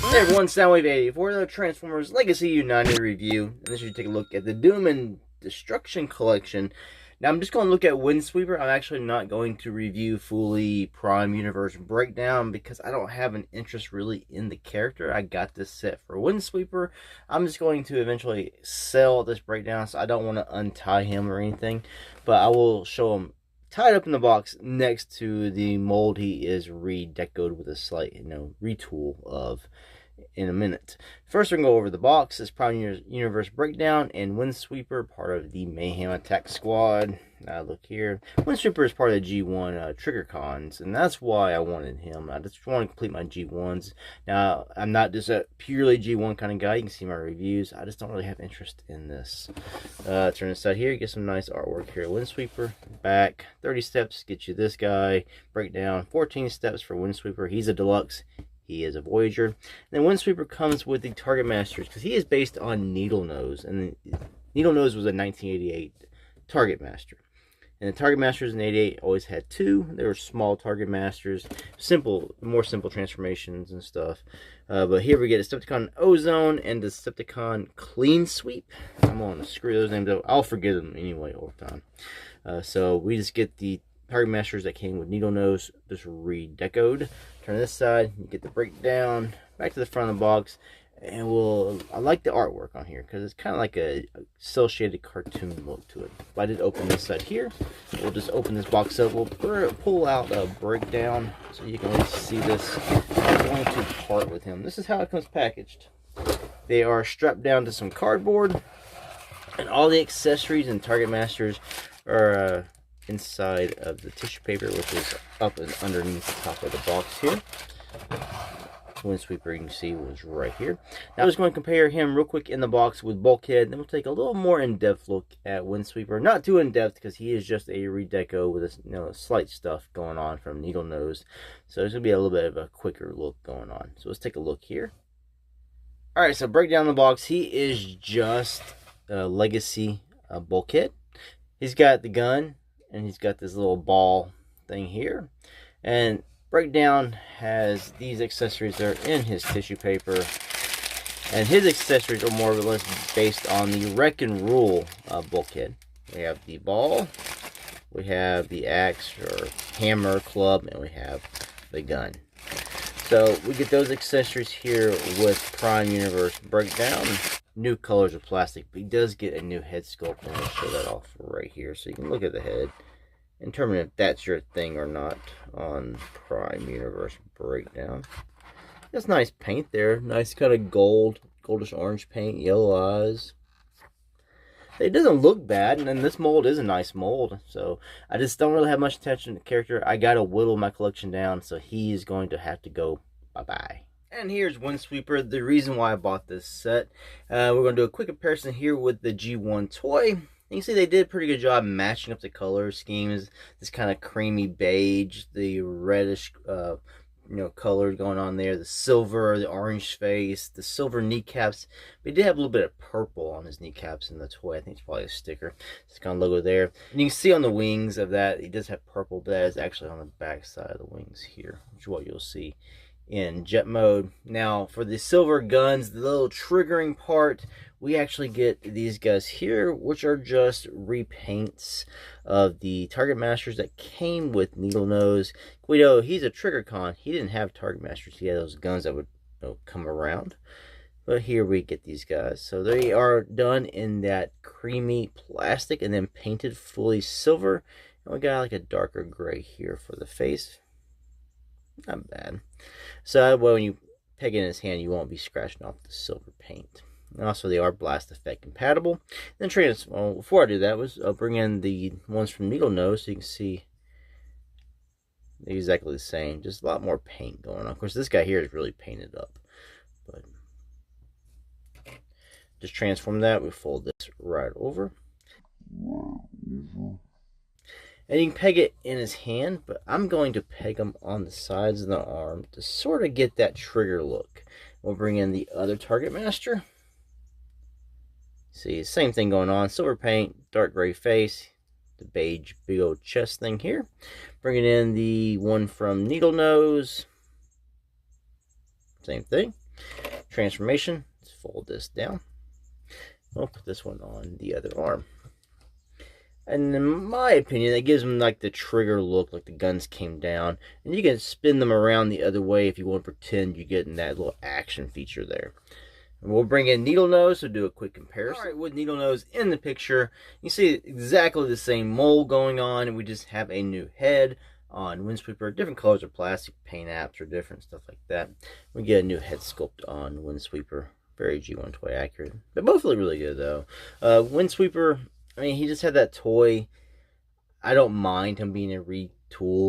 Hey everyone, Soundwave84, the Transformers Legacy United review. And this should take a look at the Doom and Destruction collection. Now I'm just going to look at Windsweeper. I'm actually not going to review fully Prime Universe Breakdown because I don't have an interest really in the character. I got this set for Windsweeper. I'm just going to eventually sell this breakdown, so I don't want to untie him or anything. But I will show him tied up in the box next to the mold he is redecoed with a slight, retool of in a minute. First, we're going to go over the box. It's Prime Universe Breakdown and Windsweeper, part of the Mayhem Attack Squad. Look here. Windsweeper is part of the G1 Trigger Cons, and that's why I wanted him. I just want to complete my G1s. Now, I'm not just a purely G1 kind of guy. You can see my reviews. I just don't really have interest in this. Turn this side here. You get some nice artwork here. Windsweeper, back. 30 steps, get you this guy. Breakdown, 14 steps for Windsweeper. He's a deluxe. He is a Voyager. And then Windsweeper comes with the Target Masters because he is based on Needle Nose. And Needle Nose was a 1988 Target Master. And the Target Masters in 88 always had two. They were small Target Masters. More simple transformations and stuff. But here we get a Decepticon Ozone and the Decepticon Clean Sweep. I'm going to screw those names up. I'll forget them anyway over time. So we just get the Target Masters that came with Needle Nose, just redecoed. Turn this side, you get the breakdown, back to the front of the box, and I like the artwork on here because it's kind of like a cel-shaded cartoon look to it. If I did open this side here, we'll just open this box up. We'll pull out a breakdown so you can see this. I'm going to part with him. This is how it comes packaged. They are strapped down to some cardboard, and all the accessories and Target Masters are inside of the tissue paper, which is up and underneath the top of the box here. Windsweeper, you can see, was right here. Now I'm just going to compare him real quick in the box with Bulkhead. Then we'll take a little more in-depth look at Windsweeper. Not too in-depth because he is just a redeco with a slight stuff going on from Needle Nose. So there's going to be a little bit of a quicker look going on. So let's take a look here. Alright, so break down the box. He is just a Legacy Bulkhead. He's got the gun, and he's got this little ball thing here. And Breakdown has these accessories that are in his tissue paper. And his accessories are more or less based on the Wreck and Rule Bulkhead. We have the ball, we have the axe or hammer, club, and we have the gun. So we get those accessories here with Prime Universe Breakdown. New colors of plastic, but he does get a new head sculpt, and I'll show that off right here so you can look at the head and determine if that's your thing or not on Prime Universe Breakdown. That's nice paint there, nice kind of goldish orange paint, yellow eyes. It doesn't look bad, and then this mold is a nice mold, so I just don't really have much attention to the character. I gotta whittle my collection down, so he's going to have to go bye-bye. And here's Windsweeper, the reason why I bought this set. We're going to do a quick comparison here with the G1 toy. You can see they did a pretty good job matching up the color schemes. This kind of creamy beige, the reddish color going on there, the silver, the orange face, the silver kneecaps. But he did have a little bit of purple on his kneecaps in the toy. I think it's probably a sticker. It's kind of logo there. And you can see on the wings of that, he does have purple, but that is actually on the back side of the wings here, which is what you'll see in jet mode. Now for the silver guns, the little triggering part, we actually get these guys here, which are just repaints of the Target Masters that came with Needle Nose. Guido, he's a Trigger Con. He didn't have Target Masters. He had those guns that would come around. But here we get these guys. So they are done in that creamy plastic and then painted fully silver. And we got like a darker gray here for the face. Not bad. So when you peg it in his hand, you won't be scratching off the silver paint. And also, they are blast effect compatible. Then before I do that, I'll bring in the ones from Needle Nose so you can see they're exactly the same. Just a lot more paint going on. Of course, this guy here is really painted up. But just transform that. We fold this right over. And you can peg it in his hand, but I'm going to peg him on the sides of the arm to sort of get that trigger look. We'll bring in the other Target Master. See, same thing going on. Silver paint, dark gray face, the beige big old chest thing here. Bringing in the one from Needle Nose. Same thing. Transformation, let's fold this down. We'll put this one on the other arm. And in my opinion, that gives them like the trigger look, like the guns came down. And you can spin them around the other way if you want to pretend you're getting that little action feature there. And we'll bring in Needle Nose to do a quick comparison. Alright, with Needle Nose in the picture, you see exactly the same mold going on, and we just have a new head on Windsweeper. Different colors of plastic, paint apps, or different stuff like that. We get a new head sculpt on Windsweeper. Very G1 accurate. But both look really good though. Windsweeper, I mean, he just had that toy. I don't mind him being a retool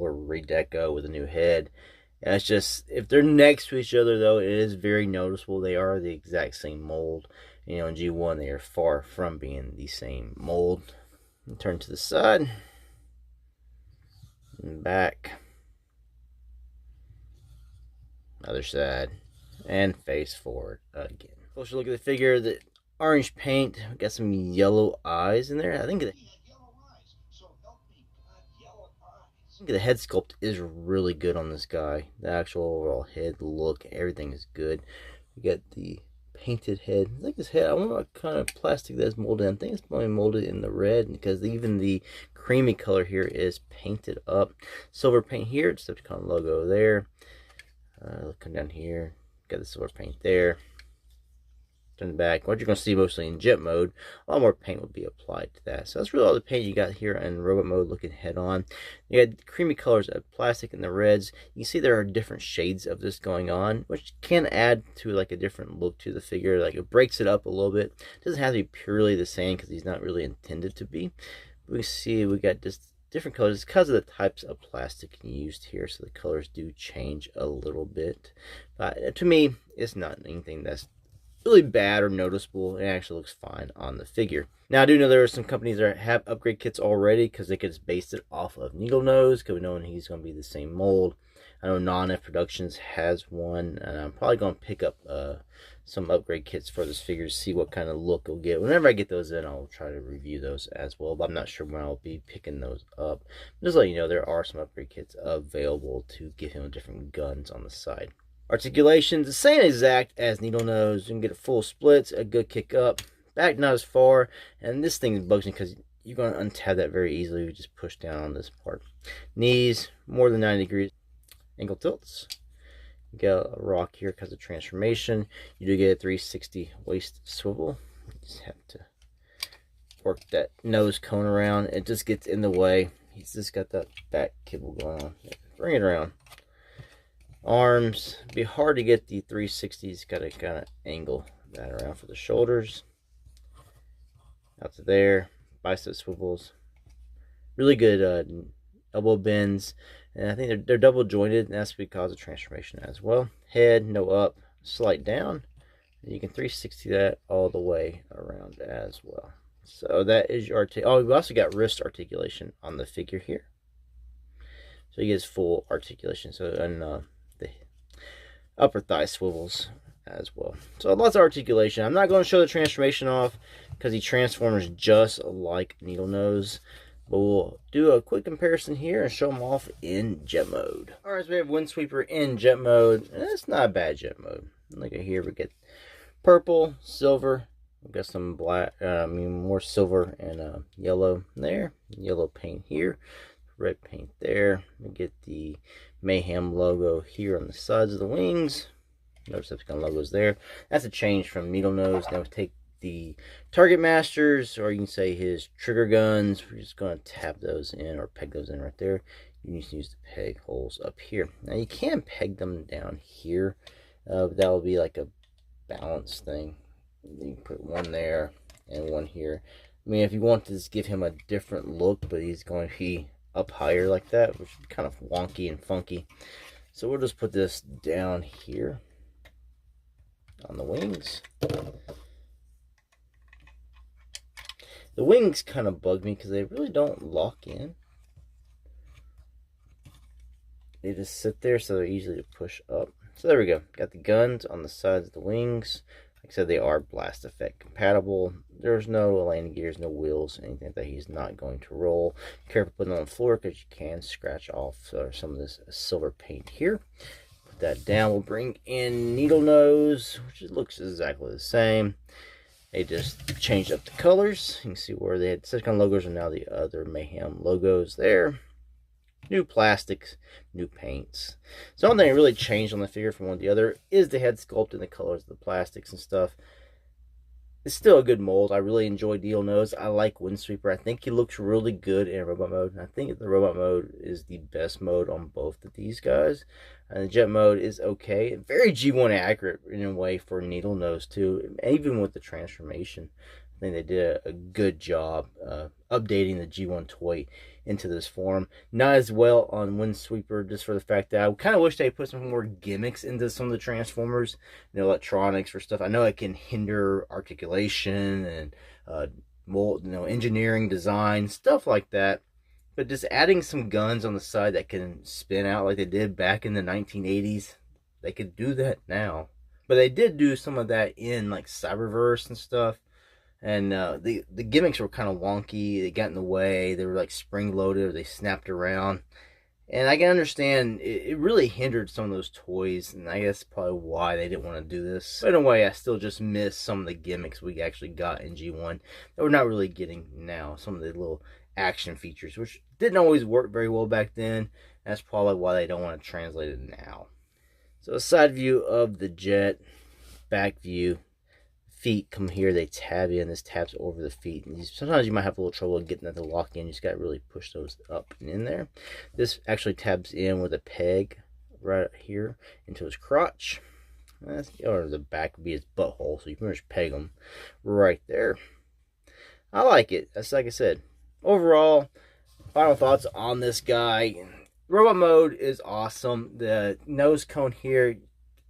or redeco with a new head. It's just, if they're next to each other though, it is very noticeable. They are the exact same mold. You know, in G1, they are far from being the same mold. Turn to the side. And back. Other side. And face forward again. Closer look at the figure. The orange paint. We got some yellow eyes in there. I think the head sculpt is really good on this guy. The actual overall head look, everything is good. We got the painted head. I think this head, I wonder what kind of plastic that's molded in. I think it's probably molded in the red, because even the creamy color here is painted up. Silver paint here, Decepticon logo there. Looking down here, got the silver paint there. Turn back. What you're going to see mostly in jet mode, a lot more paint will be applied to that. So that's really all the paint you got here in robot mode looking head on. You got creamy colors of plastic and the reds. You see there are different shades of this going on, which can add to like a different look to the figure. Like it breaks it up a little bit. It doesn't have to be purely the same because he's not really intended to be. But we see we got just different colors because of the types of plastic used here. So the colors do change a little bit. But to me, it's not anything that's really bad or noticeable. It actually looks fine on the figure. Now I do know there are some companies that have upgrade kits already because they could just base it off of Needle Nose, because we know he's going to be the same mold. I know Non-F Productions has one, and I'm probably going to pick up some upgrade kits for this figure to see what kind of look it'll get. Whenever I get those in, I'll try to review those as well, but I'm not sure when I'll be picking those up. Just let you know, there are some upgrade kits available to give him different guns on the side. Articulation, the same exact as Needle Nose. You can get a full splits, a good kick up, back not as far, and this thing bugs me because you're going to untab that very easily. You just push down on this part. Knees, more than 90 degrees. Ankle tilts. You got a rock here because of transformation. You do get a 360 waist swivel. You just have to work that nose cone around. It just gets in the way. He's just got that back kibble going on. Bring it around. Arms, be hard to get the 360s. Got to kind of angle that around for the shoulders. Out to there. Bicep swivels. Really good elbow bends. And I think they're double jointed, and that's because of transformation as well. Head, no up, slight down. And you can 360 that all the way around as well. So that is your oh, we also got wrist articulation on the figure here. So he gets full articulation. So and the upper thigh swivels as well. So lots of articulation. I'm not going to show the transformation off because he transforms just like Needle Nose. But we'll do a quick comparison here and show them off in jet mode. Alright, so we have Windsweeper in jet mode. And it's not a bad jet mode. Look at here, we get purple, silver. We've got some black, more silver and yellow there. Yellow paint here. Red paint there. We get the Mayhem logo here on the sides of the wings. No Decepticon logos there. That's a change from Needle Nose. Now we take the Target Masters, or you can say his trigger guns. We're just going to tap those in or peg those in right there. You need to use the peg holes up here. Now you can peg them down here. But that will be like a balance thing. You can put one there and one here. I mean, if you want to just give him a different look, but he's going to be up higher like that, which is kind of wonky and funky. So we'll just put this down here on the wings. The wings kind of bug me because they really don't lock in. They just sit there, so they're easy to push up. So there we go. Got the guns on the sides of the wings. Like I said, they are blast effect compatible. There's no landing gears, no wheels, anything that he's not going to roll. Careful putting it on the floor because you can scratch off some of this silver paint here. Put that down. We'll bring in Needle Nose, which looks exactly the same. They just changed up the colors. You can see where they had such kind of logos and now the other Mayhem logos there. New plastics, new paints. So the only thing that really changed on the figure from one to the other is the head sculpt and the colors of the plastics and stuff. It's still a good mold. I really enjoy Needle Nose. I like Windsweeper. I think he looks really good in robot mode. And I think the robot mode is the best mode on both of these guys. And the jet mode is okay. Very G1 accurate in a way for Needle Nose too. Even with the transformation. I think they did a good job updating the G1 toy into this form. Not as well on Windsweeper, just for the fact that I kind of wish they put some more gimmicks into some of the Transformers, electronics for stuff. I know it can hinder articulation and mold, engineering, design, stuff like that. But just adding some guns on the side that can spin out like they did back in the 1980s, they could do that now. But they did do some of that in like Cyberverse and stuff. And the gimmicks were kind of wonky. They got in the way. They were like spring-loaded, or they snapped around. And I can understand it really hindered some of those toys. And I guess probably why they didn't want to do this. But in a way, I still just miss some of the gimmicks we actually got in G1 that we're not really getting now. Some of the little action features, which didn't always work very well back then. That's probably why they don't want to translate it now. So a side view of the jet, back view. Feet come here, they tab in. This tabs over the feet, and sometimes you might have a little trouble getting that to lock in. You just got to really push those up and in there. This actually tabs in with a peg right here into his crotch, or the back would be his butthole, so you pretty much peg them right there. I like it. That's like I said. Overall, final thoughts on this guy. Robot mode is awesome. The nose cone here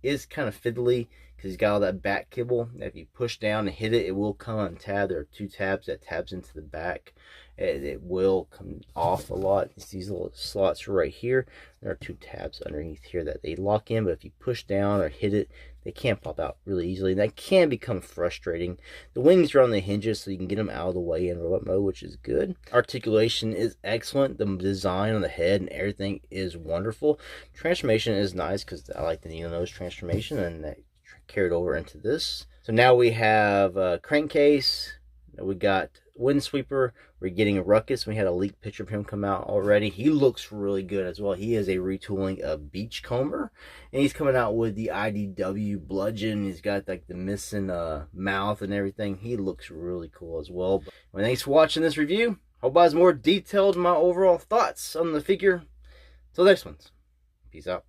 is kind of fiddly because he's got all that back kibble. If you push down and hit it, it will come untabbed. There are two tabs that tabs into the back. It will come off a lot. It's these little slots right here. There are two tabs underneath here that they lock in, but if you push down or hit it, they can't pop out really easily. And that can become frustrating. The wings are on the hinges, so you can get them out of the way in robot mode, which is good. Articulation is excellent. The design on the head and everything is wonderful. Transformation is nice because I like the Needle Nose transformation, and that carried over into this. So now we have a crankcase. We got Windsweeper. We're getting a Ruckus. We had a leaked picture of him come out already. He looks really good as well. He is a retooling of Beachcomber, and he's coming out with the IDW bludgeon. He's got like the missing mouth and everything. He looks really cool as well. Well, thanks for watching this review. Hope I was more detailed in my overall thoughts on the figure. Till next ones. Peace out.